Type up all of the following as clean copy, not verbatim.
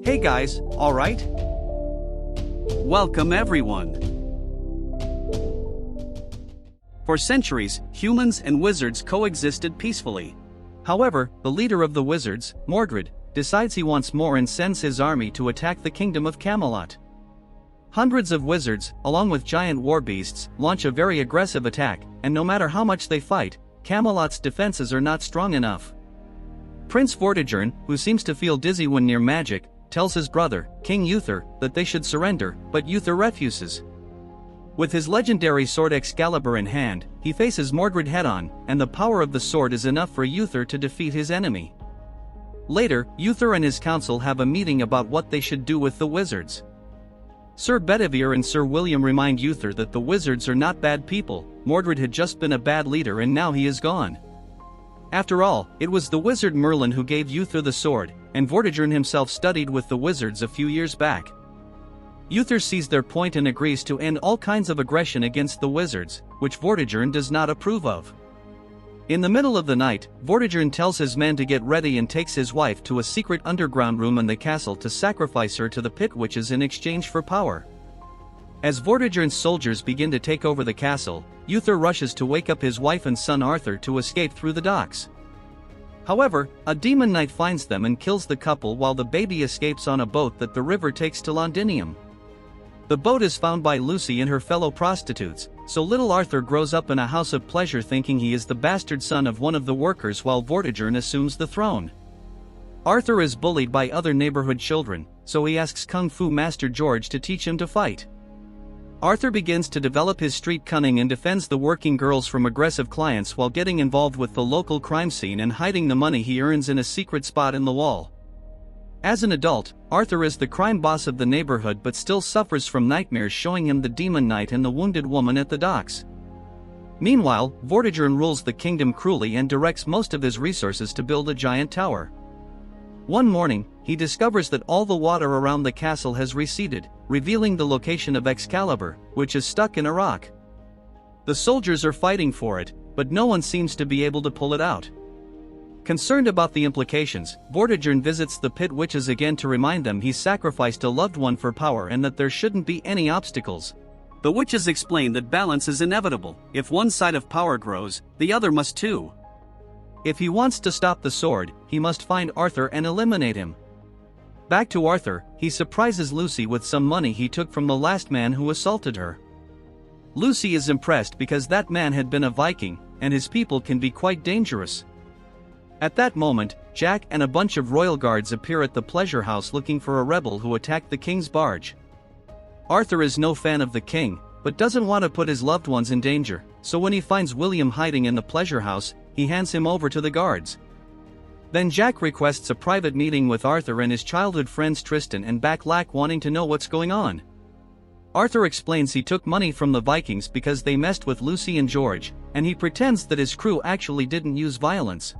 Hey guys, alright? Welcome everyone. For centuries, humans and wizards coexisted peacefully. However, the leader of the wizards, Mordred, decides he wants more and sends his army to attack the kingdom of Camelot. Hundreds of wizards, along with giant war beasts, launch a very aggressive attack, and no matter how much they fight, Camelot's defenses are not strong enough. Prince Vortigern, who seems to feel dizzy when near magic, tells his brother, King Uther, that they should surrender, but Uther refuses. With his legendary sword Excalibur in hand, he faces Mordred head-on, and the power of the sword is enough for Uther to defeat his enemy. Later, Uther and his council have a meeting about what they should do with the wizards. Sir Bedivere and Sir William remind Uther that the wizards are not bad people. Mordred had just been a bad leader and now he is gone. After all, it was the wizard Merlin who gave Uther the sword, and Vortigern himself studied with the wizards a few years back. Uther sees their point and agrees to end all kinds of aggression against the wizards, which Vortigern does not approve of. In the middle of the night, Vortigern tells his men to get ready and takes his wife to a secret underground room in the castle to sacrifice her to the pit witches in exchange for power. As Vortigern's soldiers begin to take over the castle, Uther rushes to wake up his wife and son Arthur to escape through the docks. However, a demon knight finds them and kills the couple while the baby escapes on a boat that the river takes to Londinium. The boat is found by Lucy and her fellow prostitutes, so little Arthur grows up in a house of pleasure thinking he is the bastard son of one of the workers while Vortigern assumes the throne. Arthur is bullied by other neighborhood children, so he asks Kung Fu Master George to teach him to fight. Arthur begins to develop his street cunning and defends the working girls from aggressive clients while getting involved with the local crime scene and hiding the money he earns in a secret spot in the wall. As an adult, Arthur is the crime boss of the neighborhood but still suffers from nightmares showing him the demon knight and the wounded woman at the docks. Meanwhile, Vortigern rules the kingdom cruelly and directs most of his resources to build a giant tower. One morning, he discovers that all the water around the castle has receded, revealing the location of Excalibur, which is stuck in a rock. The soldiers are fighting for it, but no one seems to be able to pull it out. Concerned about the implications, Vortigern visits the pit witches again to remind them he sacrificed a loved one for power and that there shouldn't be any obstacles. The witches explain that balance is inevitable. If one side of power grows, the other must too. If he wants to stop the sword, he must find Arthur and eliminate him. Back to Arthur, he surprises Lucy with some money he took from the last man who assaulted her. Lucy is impressed because that man had been a Viking, and his people can be quite dangerous. At that moment, Jack and a bunch of royal guards appear at the pleasure house looking for a rebel who attacked the king's barge. Arthur is no fan of the king, but doesn't want to put his loved ones in danger, so when he finds William hiding in the pleasure house, he hands him over to the guards. Then Jack requests a private meeting with Arthur and his childhood friends Tristan and Backlack, wanting to know what's going on. Arthur explains he took money from the Vikings because they messed with Lucy and George, and he pretends that his crew actually didn't use violence.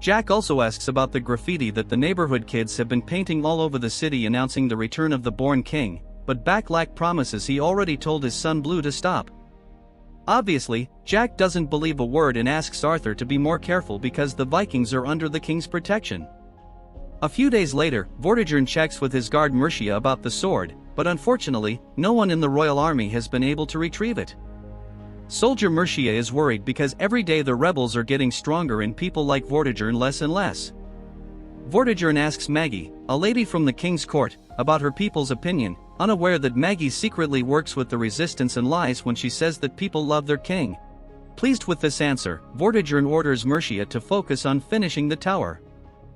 Jack also asks about the graffiti that the neighborhood kids have been painting all over the city announcing the return of the born king, but Backlack promises he already told his son Blue to stop. Obviously, Jack doesn't believe a word and asks Arthur to be more careful because the Vikings are under the king's protection. A few days later, Vortigern checks with his guard Mercia about the sword, but unfortunately, no one in the royal army has been able to retrieve it. Soldier Mercia is worried because every day the rebels are getting stronger and people like Vortigern less and less. Vortigern asks Maggie, a lady from the king's court, about her people's opinion, unaware that Maggie secretly works with the resistance and lies when she says that people love their king. Pleased with this answer, Vortigern orders Mercia to focus on finishing the tower.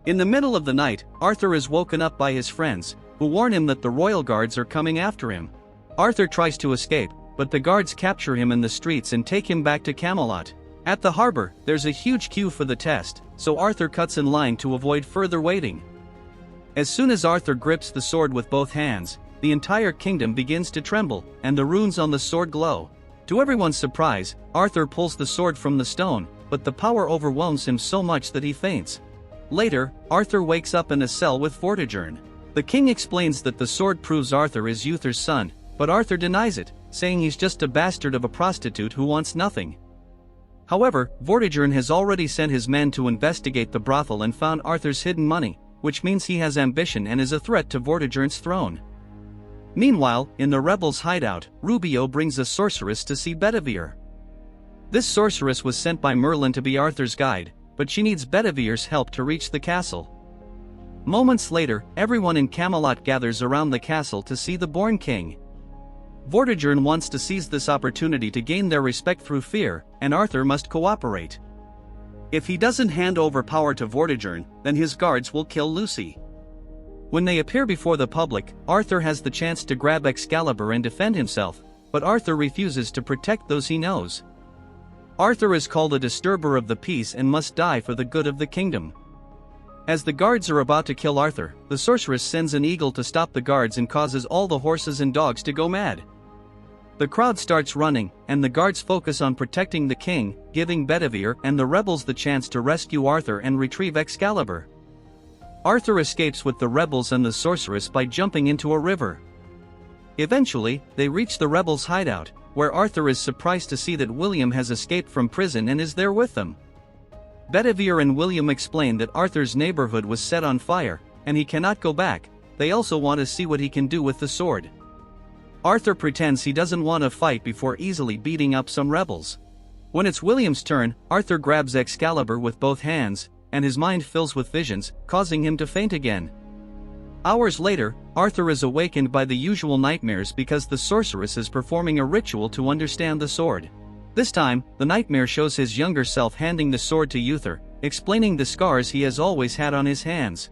In the middle of the night, Arthur is woken up by his friends, who warn him that the royal guards are coming after him. Arthur tries to escape, but the guards capture him in the streets and take him back to Camelot. At the harbor, there's a huge queue for the test, so Arthur cuts in line to avoid further waiting. As soon as Arthur grips the sword with both hands, the entire kingdom begins to tremble, and the runes on the sword glow. To everyone's surprise, Arthur pulls the sword from the stone, but the power overwhelms him so much that he faints. Later, Arthur wakes up in a cell with Vortigern. The king explains that the sword proves Arthur is Uther's son, but Arthur denies it, saying he's just a bastard of a prostitute who wants nothing. However, Vortigern has already sent his men to investigate the brothel and found Arthur's hidden money, which means he has ambition and is a threat to Vortigern's throne. Meanwhile, in the rebels' hideout, Rubio brings a sorceress to see Bedivere. This sorceress was sent by Merlin to be Arthur's guide, but she needs Bedivere's help to reach the castle. Moments later, everyone in Camelot gathers around the castle to see the born king. Vortigern wants to seize this opportunity to gain their respect through fear, and Arthur must cooperate. If he doesn't hand over power to Vortigern, then his guards will kill Lucy. When they appear before the public, Arthur has the chance to grab Excalibur and defend himself, but Arthur refuses to protect those he knows. Arthur is called a disturber of the peace and must die for the good of the kingdom. As the guards are about to kill Arthur, the sorceress sends an eagle to stop the guards and causes all the horses and dogs to go mad. The crowd starts running, and the guards focus on protecting the king, giving Bedivere and the rebels the chance to rescue Arthur and retrieve Excalibur. Arthur escapes with the rebels and the sorceress by jumping into a river. Eventually, they reach the rebels' hideout, where Arthur is surprised to see that William has escaped from prison and is there with them. Bedivere and William explain that Arthur's neighborhood was set on fire, and he cannot go back. They also want to see what he can do with the sword. Arthur pretends he doesn't want to fight before easily beating up some rebels. When it's William's turn, Arthur grabs Excalibur with both hands, and his mind fills with visions, causing him to faint again. Hours later, Arthur is awakened by the usual nightmares because the sorceress is performing a ritual to understand the sword. This time, the nightmare shows his younger self handing the sword to Uther, explaining the scars he has always had on his hands.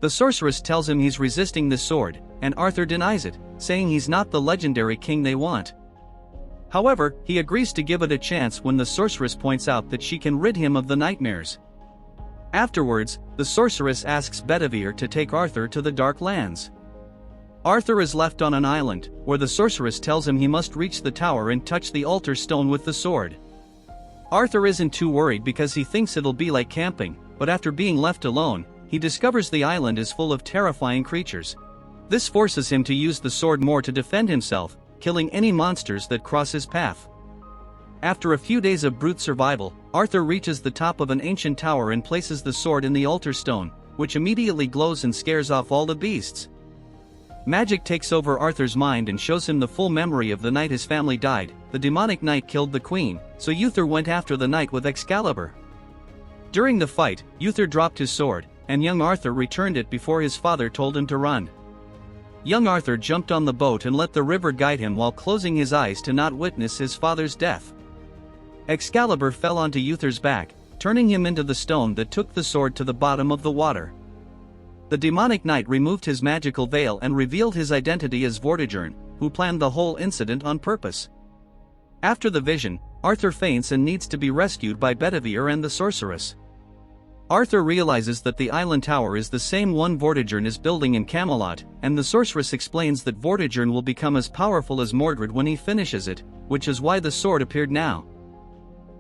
The sorceress tells him he's resisting the sword, and Arthur denies it, saying he's not the legendary king they want. However, he agrees to give it a chance when the sorceress points out that she can rid him of the nightmares. Afterwards, the sorceress asks Bedivere to take Arthur to the Dark Lands. Arthur is left on an island, where the sorceress tells him he must reach the tower and touch the altar stone with the sword. Arthur isn't too worried because he thinks it'll be like camping, but after being left alone, he discovers the island is full of terrifying creatures. This forces him to use the sword more to defend himself, killing any monsters that cross his path. After a few days of brute survival, Arthur reaches the top of an ancient tower and places the sword in the altar stone, which immediately glows and scares off all the beasts. Magic takes over Arthur's mind and shows him the full memory of the night his family died. The demonic knight killed the queen, so Uther went after the knight with Excalibur. During the fight, Uther dropped his sword, and young Arthur returned it before his father told him to run. Young Arthur jumped on the boat and let the river guide him while closing his eyes to not witness his father's death. Excalibur fell onto Uther's back, turning him into the stone that took the sword to the bottom of the water. The demonic knight removed his magical veil and revealed his identity as Vortigern, who planned the whole incident on purpose. After the vision, Arthur faints and needs to be rescued by Bedivere and the sorceress. Arthur realizes that the island tower is the same one Vortigern is building in Camelot, and the sorceress explains that Vortigern will become as powerful as Mordred when he finishes it, which is why the sword appeared now.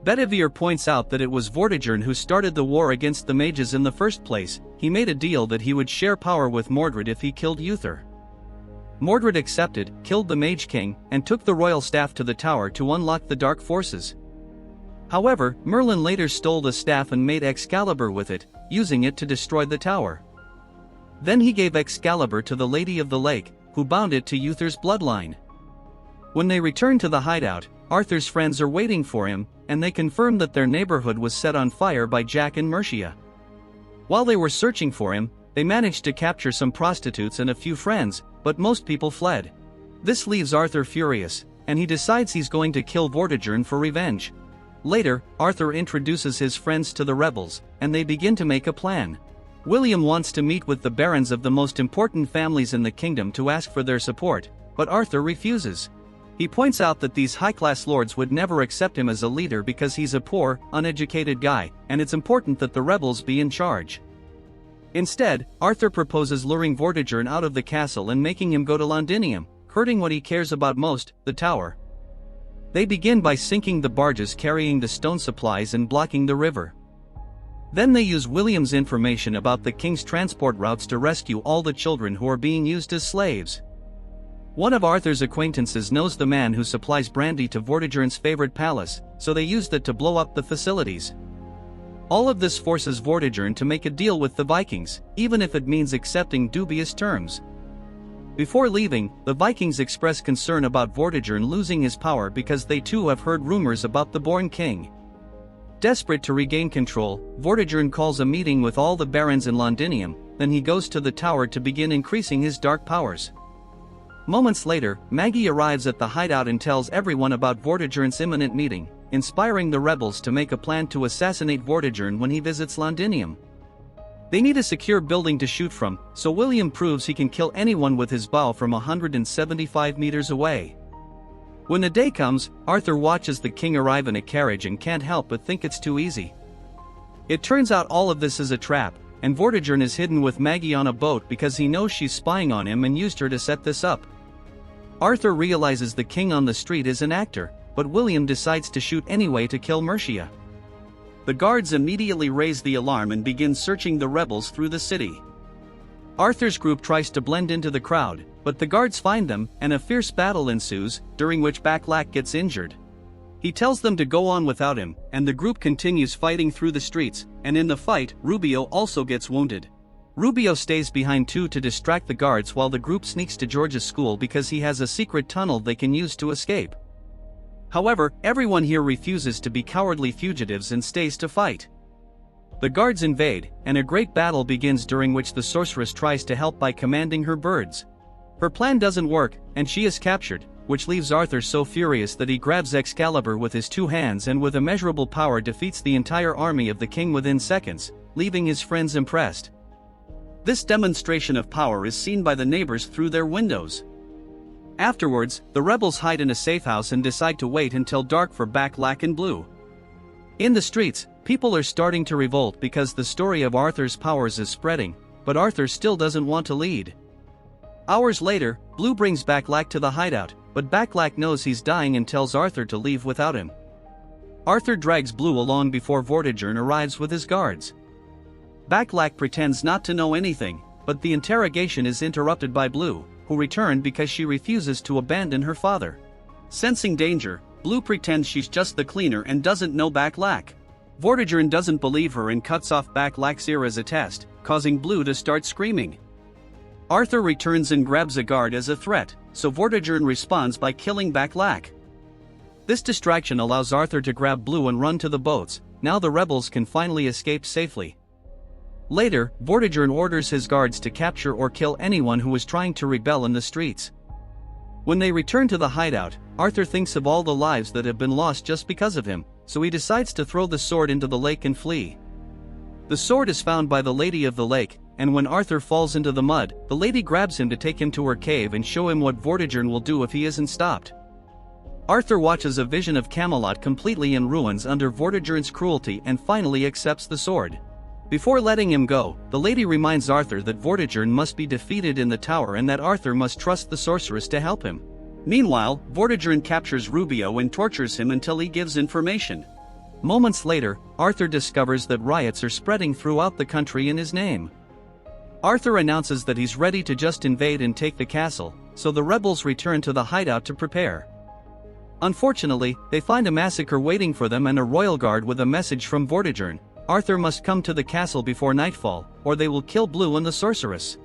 Bedivere points out that it was Vortigern who started the war against the mages in the first place. He made a deal that he would share power with Mordred if he killed Uther. Mordred accepted, killed the Mage King, and took the royal staff to the tower to unlock the dark forces. However, Merlin later stole the staff and made Excalibur with it, using it to destroy the tower. Then he gave Excalibur to the Lady of the Lake, who bound it to Uther's bloodline. When they return to the hideout, Arthur's friends are waiting for him, and they confirm that their neighborhood was set on fire by Jack and Mercia. While they were searching for him, they managed to capture some prostitutes and a few friends, but most people fled. This leaves Arthur furious, and he decides he's going to kill Vortigern for revenge. Later, Arthur introduces his friends to the rebels, and they begin to make a plan. William wants to meet with the barons of the most important families in the kingdom to ask for their support, but Arthur refuses. He points out that these high-class lords would never accept him as a leader because he's a poor, uneducated guy, and it's important that the rebels be in charge. Instead, Arthur proposes luring Vortigern out of the castle and making him go to Londinium, hurting what he cares about most, the tower. They begin by sinking the barges carrying the stone supplies and blocking the river. Then they use William's information about the king's transport routes to rescue all the children who are being used as slaves. One of Arthur's acquaintances knows the man who supplies brandy to Vortigern's favorite palace, so they used it to blow up the facilities. All of this forces Vortigern to make a deal with the Vikings, even if it means accepting dubious terms. Before leaving, the Vikings express concern about Vortigern losing his power because they too have heard rumors about the Born King. Desperate to regain control, Vortigern calls a meeting with all the barons in Londinium, then he goes to the tower to begin increasing his dark powers. Moments later, Maggie arrives at the hideout and tells everyone about Vortigern's imminent meeting, inspiring the rebels to make a plan to assassinate Vortigern when he visits Londinium. They need a secure building to shoot from, so William proves he can kill anyone with his bow from 175 meters away. When the day comes, Arthur watches the king arrive in a carriage and can't help but think it's too easy. It turns out all of this is a trap, and Vortigern is hidden with Maggie on a boat because he knows she's spying on him and used her to set this up. Arthur realizes the king on the street is an actor, but William decides to shoot anyway to kill Mercia. The guards immediately raise the alarm and begin searching the rebels through the city. Arthur's group tries to blend into the crowd, but the guards find them, and a fierce battle ensues, during which Backlack gets injured. He tells them to go on without him, and the group continues fighting through the streets, and in the fight, Rubio also gets wounded. Rubio stays behind too to distract the guards while the group sneaks to George's school because he has a secret tunnel they can use to escape. However, everyone here refuses to be cowardly fugitives and stays to fight. The guards invade, and a great battle begins during which the sorceress tries to help by commanding her birds. Her plan doesn't work, and she is captured, which leaves Arthur so furious that he grabs Excalibur with his two hands and with immeasurable power defeats the entire army of the king within seconds, leaving his friends impressed. This demonstration of power is seen by the neighbors through their windows. Afterwards, the rebels hide in a safe house and decide to wait until dark for Backlack and Blue. In the streets, people are starting to revolt because the story of Arthur's powers is spreading, but Arthur still doesn't want to lead. Hours later, Blue brings Backlack to the hideout, but Backlack knows he's dying and tells Arthur to leave without him. Arthur drags Blue along before Vortigern arrives with his guards. Backlack pretends not to know anything, but the interrogation is interrupted by Blue, who returned because she refuses to abandon her father. Sensing danger, Blue pretends she's just the cleaner and doesn't know Backlack. Vortigern doesn't believe her and cuts off Backlack's ear as a test, causing Blue to start screaming. Arthur returns and grabs a guard as a threat, so Vortigern responds by killing Backlack. This distraction allows Arthur to grab Blue and run to the boats. Now the rebels can finally escape safely. Later, Vortigern orders his guards to capture or kill anyone who is trying to rebel in the streets. When they return to the hideout, Arthur thinks of all the lives that have been lost just because of him, so he decides to throw the sword into the lake and flee. The sword is found by the Lady of the Lake, and when Arthur falls into the mud, the lady grabs him to take him to her cave and show him what Vortigern will do if he isn't stopped. Arthur watches a vision of Camelot completely in ruins under Vortigern's cruelty and finally accepts the sword. Before letting him go, the lady reminds Arthur that Vortigern must be defeated in the tower and that Arthur must trust the sorceress to help him. Meanwhile, Vortigern captures Rubio and tortures him until he gives information. Moments later, Arthur discovers that riots are spreading throughout the country in his name. Arthur announces that he's ready to just invade and take the castle, so the rebels return to the hideout to prepare. Unfortunately, they find a massacre waiting for them and a royal guard with a message from Vortigern. Arthur must come to the castle before nightfall, or they will kill Blue and the sorceress.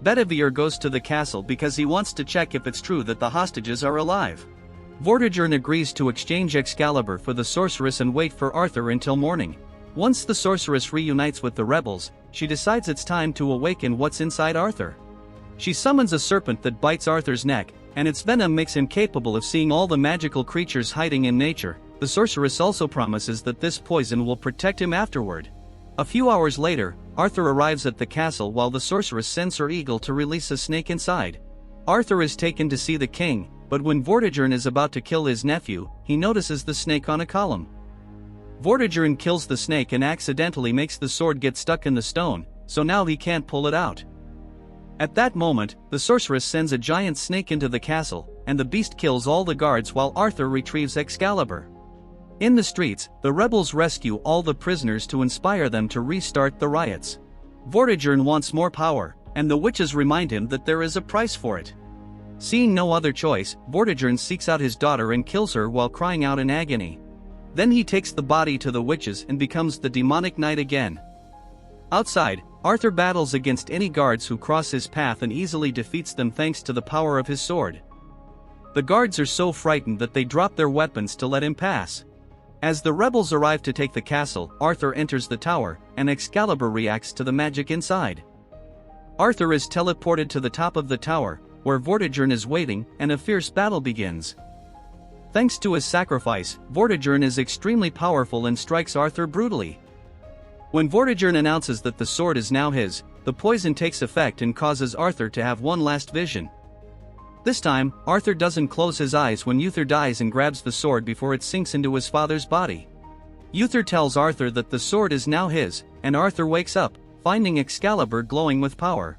Bedivere goes to the castle because he wants to check if it's true that the hostages are alive. Vortigern agrees to exchange Excalibur for the sorceress and wait for Arthur until morning. Once the sorceress reunites with the rebels, she decides it's time to awaken what's inside Arthur. She summons a serpent that bites Arthur's neck, and its venom makes him capable of seeing all the magical creatures hiding in nature. The sorceress also promises that this poison will protect him afterward. A few hours later, Arthur arrives at the castle while the sorceress sends her eagle to release a snake inside. Arthur is taken to see the king, but when Vortigern is about to kill his nephew, he notices the snake on a column. Vortigern kills the snake and accidentally makes the sword get stuck in the stone, so now he can't pull it out. At that moment, the sorceress sends a giant snake into the castle, and the beast kills all the guards while Arthur retrieves Excalibur. In the streets, the rebels rescue all the prisoners to inspire them to restart the riots. Vortigern wants more power, and the witches remind him that there is a price for it. Seeing no other choice, Vortigern seeks out his daughter and kills her while crying out in agony. Then he takes the body to the witches and becomes the demonic knight again. Outside, Arthur battles against any guards who cross his path and easily defeats them thanks to the power of his sword. The guards are so frightened that they drop their weapons to let him pass. As the rebels arrive to take the castle, Arthur enters the tower, and Excalibur reacts to the magic inside. Arthur is teleported to the top of the tower, where Vortigern is waiting, and a fierce battle begins. Thanks to his sacrifice, Vortigern is extremely powerful and strikes Arthur brutally. When Vortigern announces that the sword is now his, the poison takes effect and causes Arthur to have one last vision. This time, Arthur doesn't close his eyes when Uther dies and grabs the sword before it sinks into his father's body. Uther tells Arthur that the sword is now his, and Arthur wakes up, finding Excalibur glowing with power.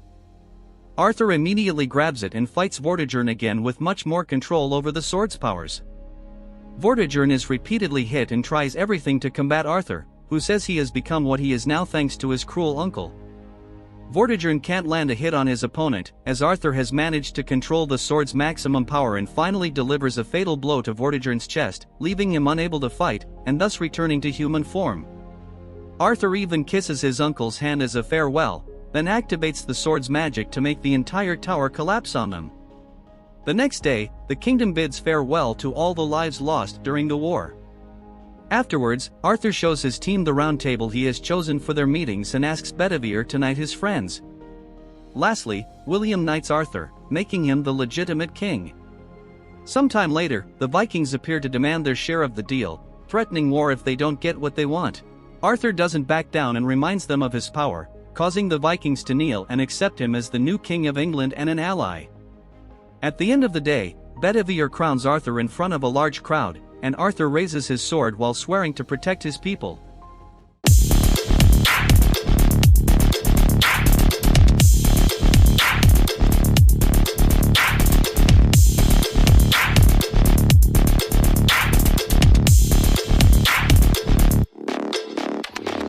Arthur immediately grabs it and fights Vortigern again with much more control over the sword's powers. Vortigern is repeatedly hit and tries everything to combat Arthur, who says he has become what he is now thanks to his cruel uncle. Vortigern can't land a hit on his opponent, as Arthur has managed to control the sword's maximum power and finally delivers a fatal blow to Vortigern's chest, leaving him unable to fight, and thus returning to human form. Arthur even kisses his uncle's hand as a farewell, then activates the sword's magic to make the entire tower collapse on them. The next day, the kingdom bids farewell to all the lives lost during the war. Afterwards, Arthur shows his team the round table he has chosen for their meetings and asks Bedivere to knight his friends. Lastly, William knights Arthur, making him the legitimate king. Sometime later, the Vikings appear to demand their share of the deal, threatening war if they don't get what they want. Arthur doesn't back down and reminds them of his power, causing the Vikings to kneel and accept him as the new king of England and an ally. At the end of the day, Bedivere crowns Arthur in front of a large crowd, and Arthur raises his sword while swearing to protect his people.